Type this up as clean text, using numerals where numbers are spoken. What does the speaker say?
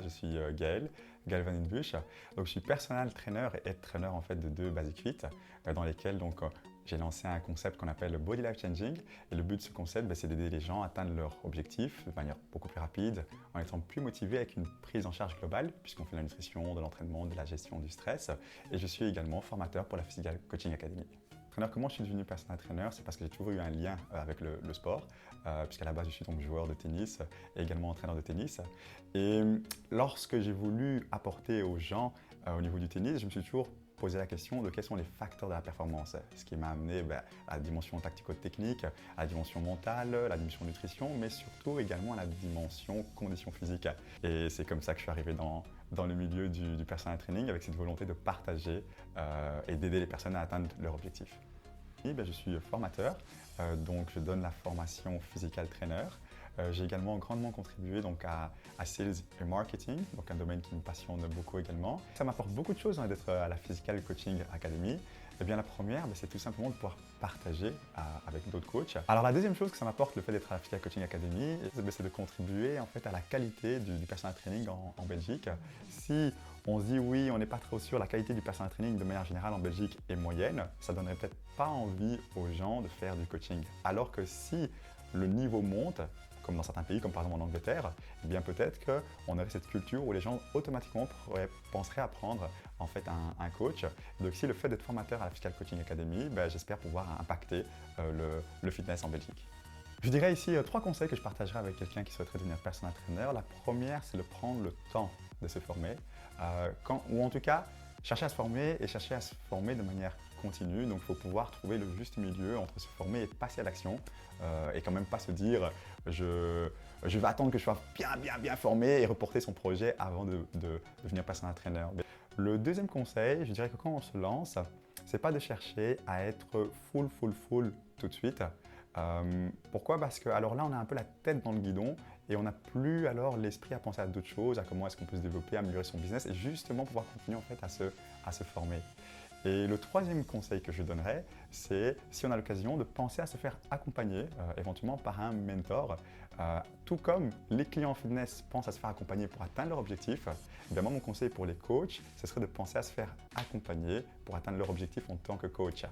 Je suis Gaël Van Den Bussche. Donc, je suis personal trainer et head trainer en fait, de deux Basic Fit dans lesquels j'ai lancé un concept qu'on appelle le Body Life Changing. Et le but de ce concept, c'est d'aider les gens à atteindre leurs objectifs de manière beaucoup plus rapide, en étant plus motivés avec une prise en charge globale, puisqu'on fait de la nutrition, de l'entraînement, de la gestion du stress. Et je suis également formateur pour la Physical Coaching Academy. Comment je suis devenu personal trainer? C'est parce que j'ai toujours eu un lien avec le sport, puisqu'à la base je suis donc joueur de tennis et également entraîneur de tennis. Et lorsque j'ai voulu apporter aux gens au niveau du tennis, je me suis toujours posé la question de quels sont les facteurs de la performance, ce qui m'a amené à la dimension tactico-technique, à la dimension mentale, à la dimension nutrition, mais surtout également à la dimension condition physique. Et c'est comme ça que je suis arrivé dans le milieu du personal training avec cette volonté de partager et d'aider les personnes à atteindre leurs objectifs. Je suis formateur, donc je donne la formation Physical Trainer. J'ai également grandement contribué à Sales et Marketing, donc un domaine qui me passionne beaucoup également. Ça m'apporte beaucoup de choses d'être à la Physical Coaching Academy. Eh bien, la première, c'est tout simplement de pouvoir partager avec d'autres coachs. Alors la deuxième chose que ça m'apporte, le fait d'être à la Physical Coaching Academy, c'est de contribuer en fait à la qualité du personal training en Belgique. Si on se dit oui, on n'est pas trop sûr, la qualité du personal training de manière générale en Belgique est moyenne, ça donnerait peut-être pas envie aux gens de faire du coaching. Alors que si le niveau monte, comme dans certains pays, comme par exemple en Angleterre, eh bien peut-être qu'on aurait cette culture où les gens automatiquement penseraient à prendre en fait un coach. Donc ici, le fait d'être formateur à la Physical Coaching Academy, j'espère pouvoir impacter le fitness en Belgique. Je dirais ici 3 conseils que je partagerai avec quelqu'un qui souhaiterait devenir personal trainer. La première, c'est de prendre le temps de se former, ou en tout cas, chercher à se former et chercher à se former de manière continue. Donc, il faut pouvoir trouver le juste milieu entre se former et passer à l'action. Et quand même pas se dire je vais attendre que je sois bien formé et reporter son projet avant de devenir personal trainer. Le deuxième conseil, je dirais que quand on se lance, c'est pas de chercher à être full tout de suite. Pourquoi? Parce que alors là, on a un peu la tête dans le guidon et on n'a plus alors l'esprit à penser à d'autres choses, à comment est-ce qu'on peut se développer, améliorer son business et justement pouvoir continuer en fait à se former. Et le troisième conseil que je donnerais, c'est si on a l'occasion de penser à se faire accompagner éventuellement par un mentor. Tout comme les clients fitness pensent à se faire accompagner pour atteindre leur objectif, moi mon conseil pour les coachs, ce serait de penser à se faire accompagner pour atteindre leur objectif en tant que coach.